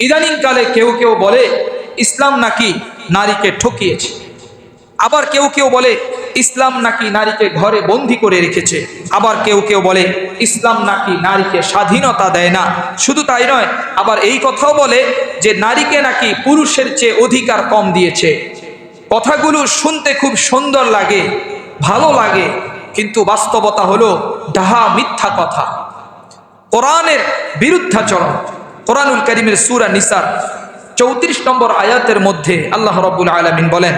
ইদানিংকালে কেউ কেউ বলে ইসলাম নাকি নারীকে ঠকিয়েছে, আবার কেউ কেউ বলে ইসলাম নাকি নারীকে ঘরে বন্দি করে রেখেছে, আবার কেউ কেউ বলে ইসলাম নাকি নারীকে স্বাধীনতা দেয় না। শুধু তাই নয়, আবার এই কথাও বলে যে নারীকে নাকি পুরুষের চেয়ে অধিকার কম দিয়েছে। কথাগুলো শুনতে খুব সুন্দর লাগে, ভালো লাগে, কিন্তু বাস্তবতা হলো ডাহা মিথ্যা কথা, কোরআনের বিরুদ্ধাচরণ। কোরআনুল কারীমের সূরা নিসার 34 নম্বর আয়াতের মধ্যে আল্লাহ রাব্বুল আলামিন বলেন,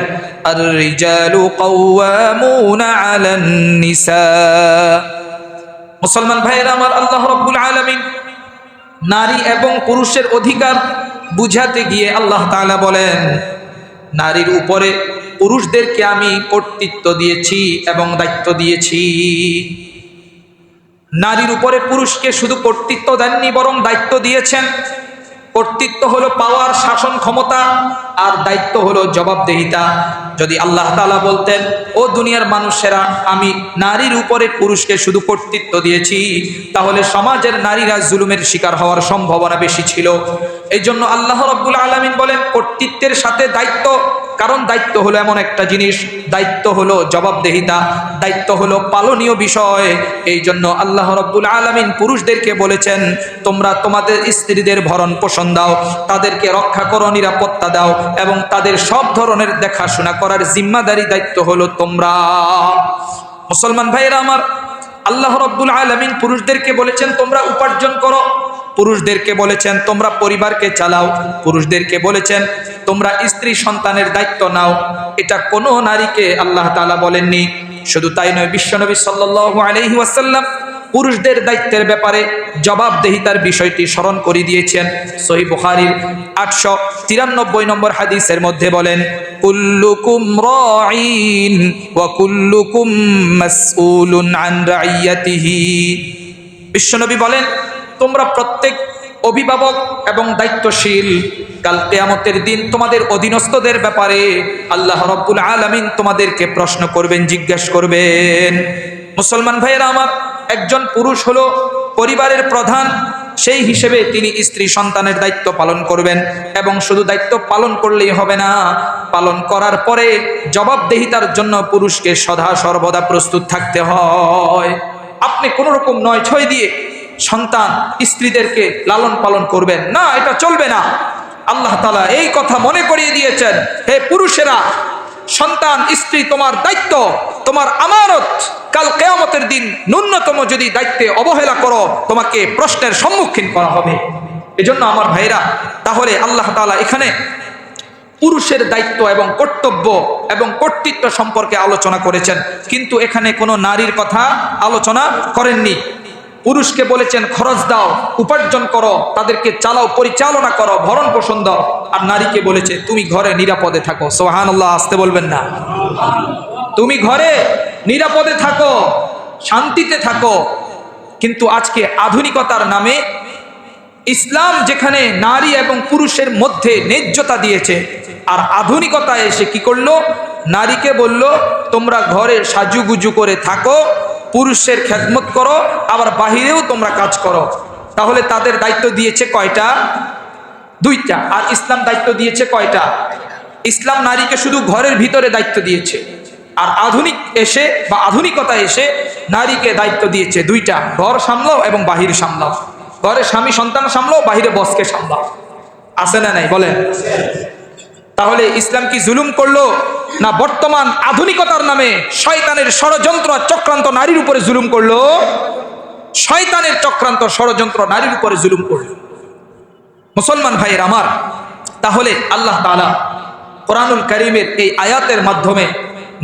আর রিজালু কাওয়ামুনা আলান নিসা। মুসলমান ভাইয়েরা আমার, আল্লাহ রাব্বুল আলামিন নারী এবং পুরুষের অধিকার বুঝাতে গিয়ে আল্লাহ তাআলা বলেন, নারীর উপরে পুরুষদেরকে আমি কর্তৃত্ব দিয়েছি এবং দায়িত্ব দিয়েছি। নারীর উপরে পুরুষকে শুধু কর্তৃত্ব দেননি, বরং দায়িত্ব দিয়েছেন। কর্তৃত্ব হলো পাওয়ার, শাসন ক্ষমতা, আর দায়িত্ব হলো জবাবদেহিতা। যদি আল্লাহ তাআলা বলতেন, ও দুনিয়ার মানুষেরা, আমি নারীর উপরে পুরুষকে শুধু কর্তৃত্ব দিয়েছি, তাহলে সমাজের নারীরা জুলুমের শিকার হওয়ার সম্ভাবনা বেশি ছিল। এই জন্য আল্লাহ রাব্বুল আলামিন বলেন কর্তৃত্বের সাথে দায়িত্ব, কারণ দায়িত্ব হলো এমন একটা জিনিস, দায়িত্ব হলো জবাবদেহিতা, দায়িত্ব হলো পালনীয় বিষয়। এই জন্য আল্লাহ রাব্বুল আলামিন পুরুষদেরকে বলেছেন, তোমরা তোমাদের স্ত্রীদের ভরণ পোষণ দাও, তাদেরকে রক্ষা করো, নিরাপত্তা দাও, এবং তাদের সব ধরনের দেখাশোনা করার জিম্মাদারি দায়িত্ব হলো তোমরা। মুসলমান ভাইয়েরা আমার, আল্লাহ রাব্বুল আলামিন পুরুষদেরকে বলেছেন তোমরা উপার্জন করো, পুরুষদেরকে বলেছেন তোমরা পরিবারকে চালাও, পুরুষদেরকে বলেছেন তোমরা স্ত্রী সন্তানের দায়িত্ব নাও। এটা কোনো নারীকে আল্লাহ তাআলা বলেননি। শুধু তাই নয়, বিশ্বনবী সাল্লাল্লাহু আলাইহি ওয়াসাল্লাম পুরুষদের দায়িত্বের ব্যাপারে জবাবদেহিতার বিষয়টি স্মরণ করে দিয়েছেন। সহিহ বুখারীর 893 নম্বর হাদিসের মধ্যে বলেন, কুল্লুকুম রাঈন ওয়া কুল্লুকুম মাসউলুন আন রাইয়াতিহি। বিশ্বনবী বলেন, তোমরা প্রত্যেক অভিভাবক এবং দায়িত্বশীল। কাল কিয়ামতের দিন তোমাদের অধীনস্থদের ব্যাপারে আল্লাহ রাব্বুল আলামিন তোমাদেরকে প্রশ্ন করবেন, জিজ্ঞাসা করবেন। মুসলমান ভাইয়েরা আমার, একজন পুরুষ হলো পরিবারের প্রধান, সেই হিসেবে তিনি স্ত্রী সন্তানের দায়িত্ব পালন করবেন, এবং শুধু দায়িত্ব পালন করলেই হবে না, পালন করার পরে জবাবদেহিতার জন্য পুরুষকে সদা সর্বদা প্রস্তুত থাকতে হয়। আপনি কোনো রকম নয় ছয় দিয়ে সন্তান স্ত্রীদেরকে লালন পালন করবেন না, এটা চলবে না। আল্লাহ তাআলা এই কথা মনে করিয়ে দিয়েছেন, হে পুরুষেরা, সন্তান স্ত্রী তোমার দায়িত্ব, তোমার আমানত। কাল কিয়ামতের দিন ন্যূনতম যদি দায়িত্বে অবহেলা করো, তোমাকে প্রশ্নের সম্মুখীন করা হবে। এজন্য আমার ভাইরা, তাহলে আল্লাহ তাআলা এখানে পুরুষের দায়িত্ব এবং কর্তব্য এবং কর্তৃত্ব সম্পর্কে আলোচনা করেছেন, কিন্তু এখানে কোনো নারীর কথা আলোচনা করেননি। পুরুষকে বলেছেন খরচ দাও, উপার্জন করো, তাদেরকে চালাও, পরিচালনা করো, ভরণ পোষণ দাও, আর নারীকে বলেছে তুমি ঘরে নিরাপদে থাকো। সুবহানাল্লাহ, আসতে বলবেন না। তুমি ঘরে নিরাপদে থাকো, শান্তিতে থাকো। কিন্তু আজকে আধুনিকতার নামে ইসলাম যেখানে নারী এবং পুরুষের মধ্যে ন্যায্যতা দিয়েছে, আর আধুনিকতা এসে কি করলো, নারীকে বলল তোমরা ঘরে সাজুগুজু করে থাকো, পুরুষের খেদমত করো, আবার বাহিরেও তোমরা কাজ করো। তাহলে তাদের দায়িত্ব দিয়েছে কয়টা? দুইটা। আর ইসলাম দায়িত্ব দিয়েছে কয়টা? ইসলাম নারীকে শুধু ঘরের ভিতরে দায়িত্ব দিয়েছে, আর আধুনিক এসে বা আধুনিকতা এসে নারীকে দায়িত্ব দিয়েছে দুইটা, ঘর সামলাও এবং বাহির সামলাও। ঘরে স্বামী সন্তান সামলাও, বাহিরে বসকে সামলাও। আছে না নাই বলেন? তাহলে ইসলাম কি জুলুম করলো? না বর্তমান আধুনিকতার নামে শয়তানের ষড়যন্ত্র চক্রান্ত নারীর উপরে জুলুম করলো? শয়তানের চক্রান্ত ষড়যন্ত্র নারীর উপরে জুলুম করলো। মুসলমান ভাইয়ের আমার, তাহলে আল্লাহ তাআলা কোরআনুল কারীমের এই আয়াতের মাধ্যমে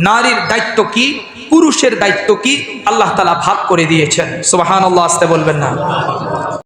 নারীর দায়িত্ব কি, পুরুষের দায়িত্ব কি, আল্লাহ তাআলা ভাগ করে দিয়েছেন। সুবহানাল্লাহ, আসতে বলবেন না।